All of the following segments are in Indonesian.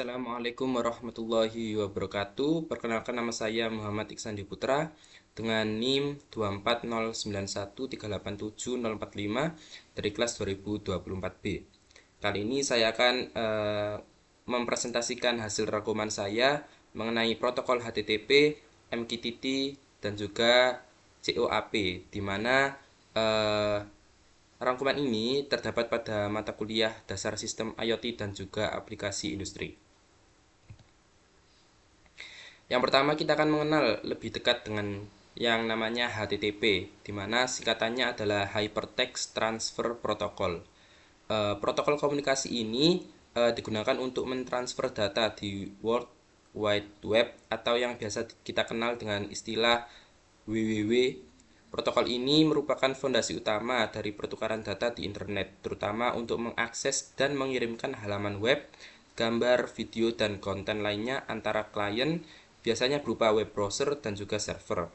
Assalamualaikum warahmatullahi wabarakatuh. Perkenalkan, nama saya Muhammad Iksan Putra dengan NIM 24091387045 dari kelas 2024B. Kali ini saya akan mempresentasikan hasil rangkuman saya mengenai protokol HTTP, MQTT, dan juga COAP, di mana eh, rangkuman ini terdapat pada mata kuliah Dasar Sistem IoT dan juga Aplikasi Industri. Yang pertama, kita akan mengenal lebih dekat dengan yang namanya HTTP, di mana singkatannya adalah Hypertext Transfer Protocol. Protokol komunikasi ini digunakan untuk mentransfer data di World Wide Web atau yang biasa kita kenal dengan istilah WWW. Protokol ini merupakan fondasi utama dari pertukaran data di internet, terutama untuk mengakses dan mengirimkan halaman web, gambar, video, dan konten lainnya antara klien, biasanya berupa web browser dan juga server.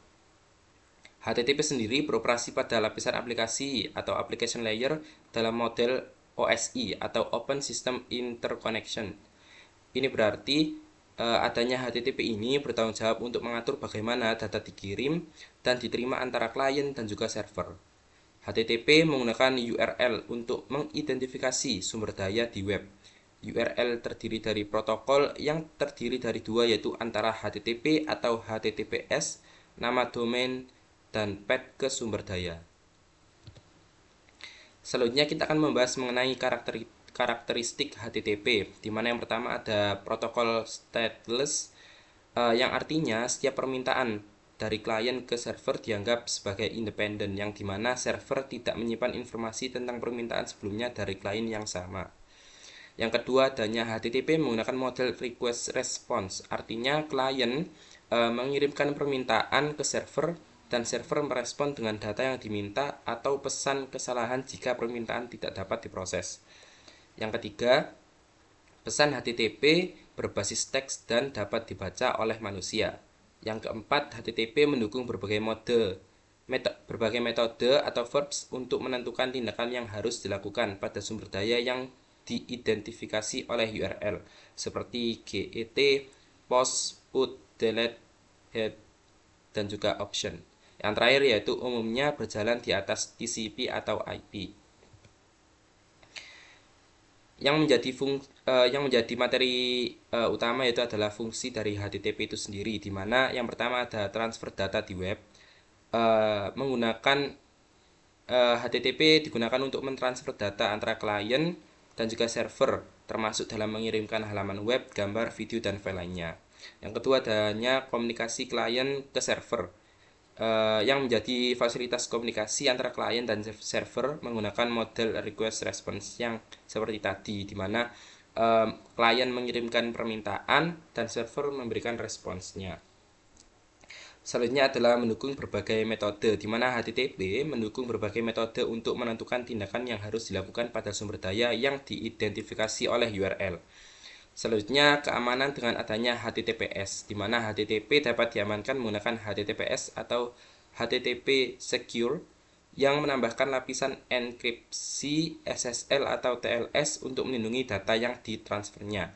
HTTP sendiri beroperasi pada lapisan aplikasi atau application layer dalam model OSI atau Open System Interconnection. Ini berarti adanya HTTP ini bertanggung jawab untuk mengatur bagaimana data dikirim dan diterima antara klien dan juga server. HTTP menggunakan URL untuk mengidentifikasi sumber daya di web. URL terdiri dari protokol yang terdiri dari dua, yaitu antara HTTP atau HTTPS, nama domain, dan path ke sumber daya. Selanjutnya kita akan membahas mengenai karakteristik HTTP, di mana yang pertama ada protokol stateless, yang artinya setiap permintaan dari klien ke server dianggap sebagai independen, yang dimana server tidak menyimpan informasi tentang permintaan sebelumnya dari klien yang sama. Yang kedua, adanya HTTP menggunakan model request response, artinya klien mengirimkan permintaan ke server dan server merespon dengan data yang diminta atau pesan kesalahan jika permintaan tidak dapat diproses. Yang ketiga, pesan HTTP berbasis teks dan dapat dibaca oleh manusia. Yang keempat, HTTP mendukung berbagai metode atau verbs untuk menentukan tindakan yang harus dilakukan pada sumber daya yang diidentifikasi oleh URL, seperti GET, post, put, delete, head, dan juga option. Yang terakhir yaitu umumnya berjalan di atas TCP atau IP. Yang menjadi materi utama yaitu adalah fungsi dari HTTP itu sendiri, di mana yang pertama ada transfer data di web. Menggunakan HTTP digunakan untuk mentransfer data antara klien dan juga server, termasuk dalam mengirimkan halaman web, gambar, video, dan file lainnya. Yang kedua, adanya komunikasi klien ke server, yang menjadi fasilitas komunikasi antara klien dan server menggunakan model request response yang seperti tadi, di mana klien mengirimkan permintaan dan server memberikan responsnya. Selanjutnya adalah mendukung berbagai metode, di mana HTTP mendukung berbagai metode untuk menentukan tindakan yang harus dilakukan pada sumber daya yang diidentifikasi oleh URL. Selanjutnya, keamanan dengan adanya HTTPS, di mana HTTP dapat diamankan menggunakan HTTPS atau HTTP Secure yang menambahkan lapisan enkripsi SSL atau TLS untuk melindungi data yang ditransfernya.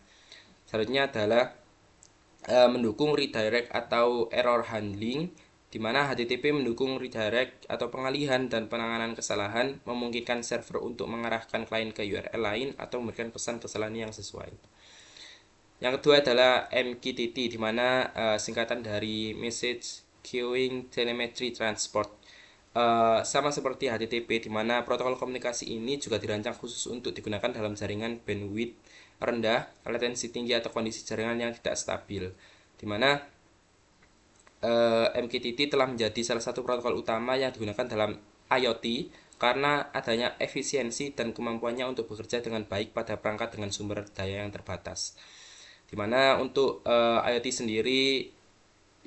Selanjutnya adalah mendukung redirect atau error handling, di mana HTTP mendukung redirect atau pengalihan dan penanganan kesalahan, memungkinkan server untuk mengarahkan klien ke URL lain atau memberikan pesan kesalahan yang sesuai. Yang kedua adalah MQTT, di mana singkatan dari Message Queuing Telemetry Transport. Sama seperti HTTP, di mana protokol komunikasi ini juga dirancang khusus untuk digunakan dalam jaringan bandwidth rendah, latensi tinggi, atau kondisi jaringan yang tidak stabil, di mana MQTT telah menjadi salah satu protokol utama yang digunakan dalam IoT karena adanya efisiensi dan kemampuannya untuk bekerja dengan baik pada perangkat dengan sumber daya yang terbatas. Di mana untuk IoT sendiri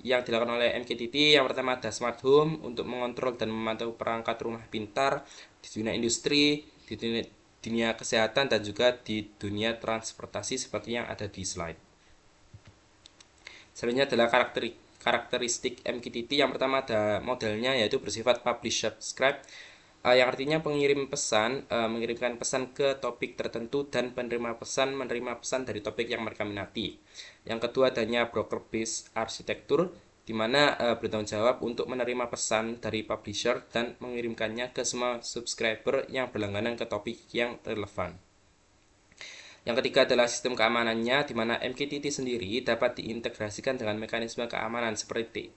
yang dilakukan oleh MQTT, yang pertama ada smart home untuk mengontrol dan memantau perangkat rumah pintar di dunia industri, di dunia kesehatan, dan juga di dunia transportasi seperti yang ada di slide. Selanjutnya adalah karakteristik MQTT. Yang pertama ada modelnya, yaitu bersifat publish subscribe, yang artinya pengirim pesan mengirimkan pesan ke topik tertentu dan penerima pesan menerima pesan dari topik yang mereka minati. Yang kedua adanya broker based arsitektur, di mana bertanggung jawab untuk menerima pesan dari publisher dan mengirimkannya ke semua subscriber yang berlangganan ke topik yang relevan. Yang ketiga adalah sistem keamanannya, di mana MQTT sendiri dapat diintegrasikan dengan mekanisme keamanan seperti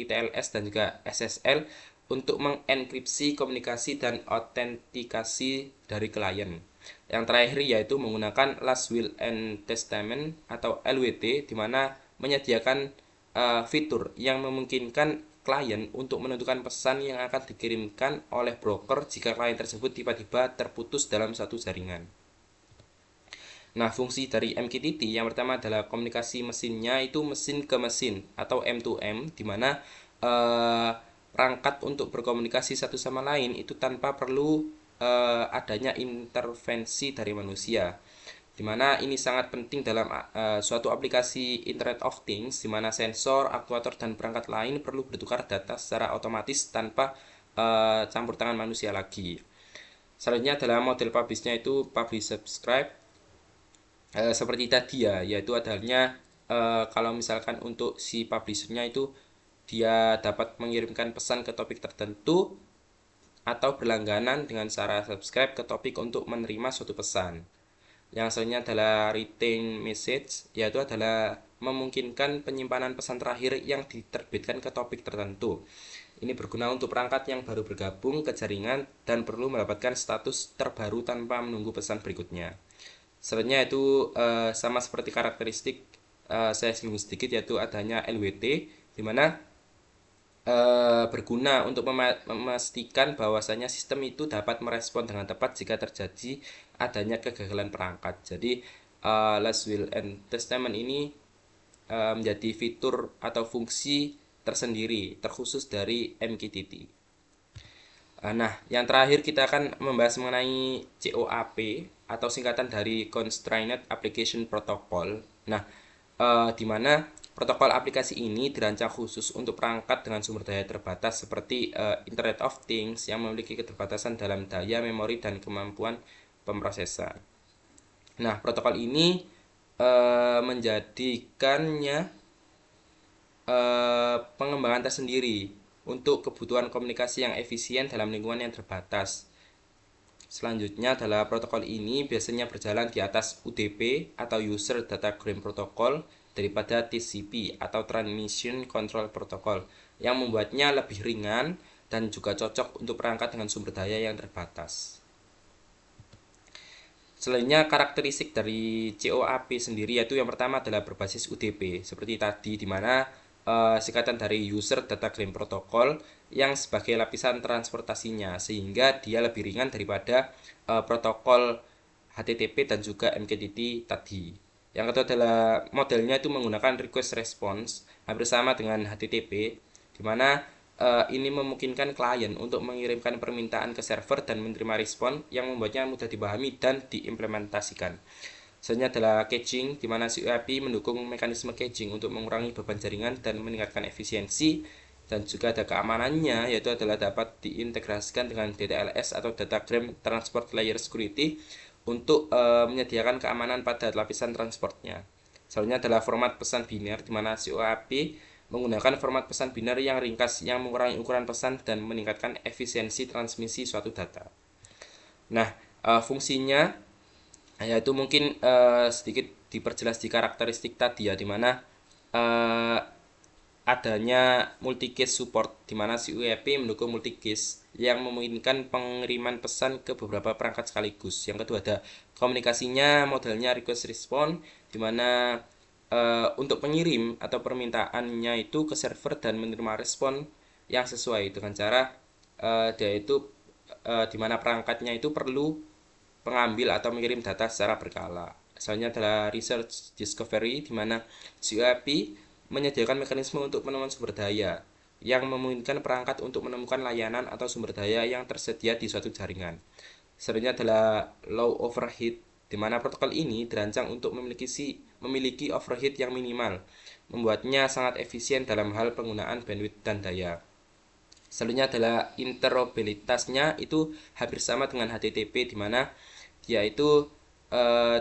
TLS dan juga SSL untuk mengenkripsi komunikasi dan autentikasi dari klien. Yang terakhir yaitu menggunakan Last Will and Testament atau LWT, di mana menyediakan fitur yang memungkinkan klien untuk menentukan pesan yang akan dikirimkan oleh broker jika klien tersebut tiba-tiba terputus dalam satu jaringan. Nah, fungsi dari MQTT yang pertama adalah komunikasi mesinnya itu mesin ke mesin atau M2M, di mana perangkat untuk berkomunikasi satu sama lain itu tanpa perlu adanya intervensi dari manusia. Di mana ini sangat penting dalam suatu aplikasi Internet of Things, di mana sensor, aktuator, dan perangkat lain perlu bertukar data secara otomatis tanpa campur tangan manusia lagi. Selanjutnya adalah model publish-nya itu publish subscribe. Seperti tadi ya, yaitu adanya kalau misalkan untuk si publishernya itu dia dapat mengirimkan pesan ke topik tertentu atau berlangganan dengan cara subscribe ke topik untuk menerima suatu pesan. Yang selanjutnya adalah retain message, yaitu adalah memungkinkan penyimpanan pesan terakhir yang diterbitkan ke topik tertentu. Ini berguna untuk perangkat yang baru bergabung ke jaringan dan perlu mendapatkan status terbaru tanpa menunggu pesan berikutnya. Sebenarnya itu sama seperti karakteristik saya singgung sedikit, yaitu adanya LWT, di mana berguna untuk memastikan bahwasanya sistem itu dapat merespon dengan tepat jika terjadi adanya kegagalan perangkat. Jadi Last Will and Testament ini menjadi fitur atau fungsi tersendiri terkhusus dari MQTT. Nah, yang terakhir kita akan membahas mengenai COAP atau singkatan dari Constrained Application Protocol. Nah, di mana protokol aplikasi ini dirancang khusus untuk perangkat dengan sumber daya terbatas seperti Internet of Things yang memiliki keterbatasan dalam daya, memori, dan kemampuan pemrosesan. Nah, protokol ini menjadikannya pengembangan tersendiri untuk kebutuhan komunikasi yang efisien dalam lingkungan yang terbatas. Selanjutnya adalah protokol ini biasanya berjalan di atas UDP atau User Datagram Protocol daripada TCP atau Transmission Control Protocol, yang membuatnya lebih ringan dan juga cocok untuk perangkat dengan sumber daya yang terbatas. Selanjutnya karakteristik dari COAP sendiri, yaitu yang pertama adalah berbasis UDP seperti tadi, di mana singkatan dari User Datagram Protocol yang sebagai lapisan transportasinya, sehingga dia lebih ringan daripada protokol HTTP dan juga MQTT tadi. Yang kedua adalah modelnya itu menggunakan request response, hampir sama dengan HTTP, di mana ini memungkinkan klien untuk mengirimkan permintaan ke server dan menerima respon yang membuatnya mudah dipahami dan diimplementasikan. Selanjutnya adalah caching, di mana COAP mendukung mekanisme caching untuk mengurangi beban jaringan dan meningkatkan efisiensi, dan juga ada keamanannya, yaitu adalah dapat diintegrasikan dengan DTLS atau Datagram Transport Layer Security untuk menyediakan keamanan pada lapisan transportnya. Selanjutnya adalah format pesan biner, di mana COAP menggunakan format pesan biner yang ringkas yang mengurangi ukuran pesan dan meningkatkan efisiensi transmisi suatu data. Nah, fungsinya yaitu mungkin sedikit diperjelas di karakteristik tadi ya, dimana adanya multicase support, dimana si COAP mendukung multicase yang memungkinkan pengiriman pesan ke beberapa perangkat sekaligus. Yang kedua ada komunikasinya, modelnya request response, dimana untuk pengirim atau permintaannya itu ke server dan menerima respon yang sesuai dengan cara dia itu dimana perangkatnya itu perlu pengambil atau mengirim data secara berkala. Selanjutnya adalah research discovery, di mana COAP menyediakan mekanisme untuk penemuan sumber daya yang memungkinkan perangkat untuk menemukan layanan atau sumber daya yang tersedia di suatu jaringan. Selanjutnya adalah low overhead, di mana protokol ini dirancang untuk memiliki overhead yang minimal, membuatnya sangat efisien dalam hal penggunaan bandwidth dan daya. Selanjutnya adalah interoperabilitasnya itu hampir sama dengan HTTP, di mana dia itu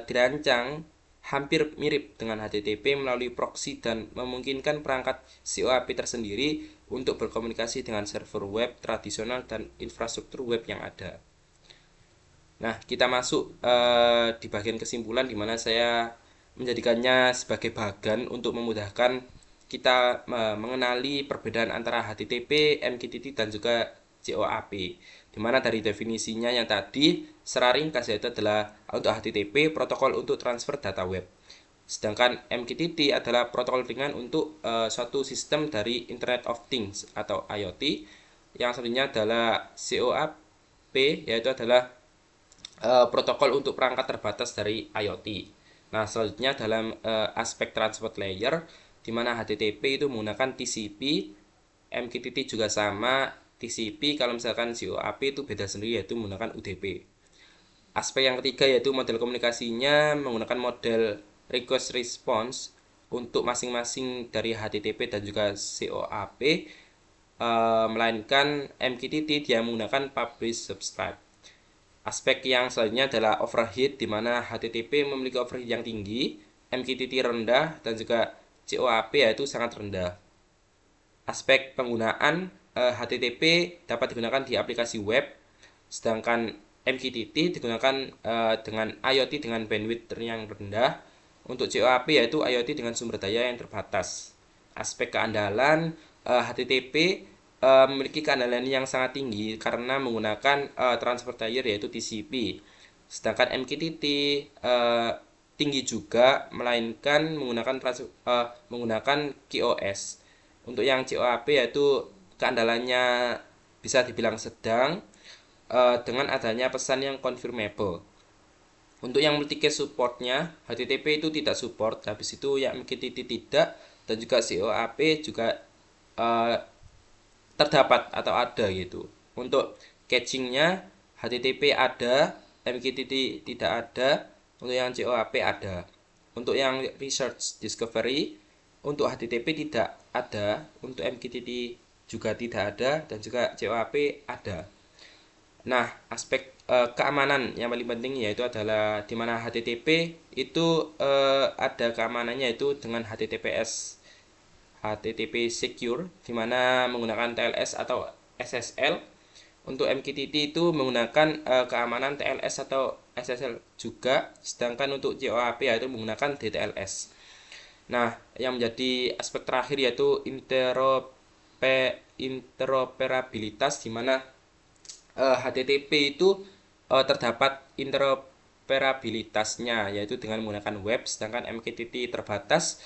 dirancang hampir mirip dengan HTTP melalui proxy dan memungkinkan perangkat COAP tersendiri untuk berkomunikasi dengan server web tradisional dan infrastruktur web yang ada. Nah, kita masuk di bagian kesimpulan, di mana saya menjadikannya sebagai bagan untuk memudahkan kita mengenali perbedaan antara HTTP, MQTT, dan juga COAP. Di mana dari definisinya yang tadi secara ringkas yaitu adalah untuk HTTP protokol untuk transfer data web. Sedangkan MQTT adalah protokol ringan untuk suatu sistem dari Internet of Things atau IoT. Yang selanjutnya adalah COAP, yaitu adalah protokol untuk perangkat terbatas dari IoT. Nah, selanjutnya dalam aspek transport layer, di mana HTTP itu menggunakan TCP, MQTT juga sama TCP, kalau misalkan COAP itu beda sendiri yaitu menggunakan UDP. Aspek yang ketiga yaitu model komunikasinya menggunakan model request response untuk masing-masing dari HTTP dan juga COAP, melainkan MQTT dia menggunakan publish subscribe. Aspek yang selanjutnya adalah overhead, di mana HTTP memiliki overhead yang tinggi, MQTT rendah, dan juga COAP yaitu sangat rendah. Aspek penggunaan HTTP dapat digunakan di aplikasi web, sedangkan MQTT digunakan dengan IoT dengan bandwidth yang rendah. Untuk COAP yaitu IoT dengan sumber daya yang terbatas. Aspek keandalan HTTP memiliki keandalan yang sangat tinggi karena menggunakan transport layer yaitu TCP. Sedangkan MQTT tinggi juga melainkan menggunakan QoS. Untuk yang COAP yaitu keandalannya bisa dibilang sedang dengan adanya pesan yang confirmable. Untuk yang multicast supportnya, HTTP itu tidak support, habis itu yang MQTT tidak, dan juga COAP juga terdapat atau ada gitu. Untuk cachingnya HTTP ada, MQTT tidak ada, untuk yang COAP ada. Untuk yang research discovery, untuk HTTP tidak ada, untuk MQTT juga tidak ada, dan juga COAP ada. Nah, aspek keamanan yang paling penting yaitu adalah di mana HTTP itu ada keamanannya yaitu dengan HTTP secure, di mana menggunakan TLS atau SSL. Untuk MQTT itu menggunakan keamanan TLS atau SSL juga, sedangkan untuk COAP yaitu menggunakan DTLS. Nah, yang menjadi aspek terakhir yaitu interoperabilitas, di mana HTTP itu terdapat interoperabilitasnya yaitu dengan menggunakan web, sedangkan MQTT terbatas.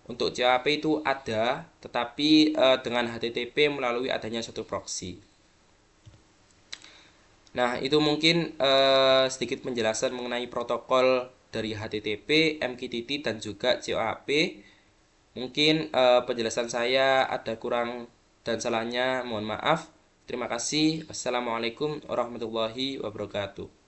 Untuk COAP itu ada, tetapi dengan HTTP melalui adanya suatu proxy. Nah, itu mungkin sedikit penjelasan mengenai protokol dari HTTP, MQTT, dan juga COAP. Mungkin penjelasan saya ada kurang dan salahnya, mohon maaf. Terima kasih. Wassalamualaikum warahmatullahi wabarakatuh.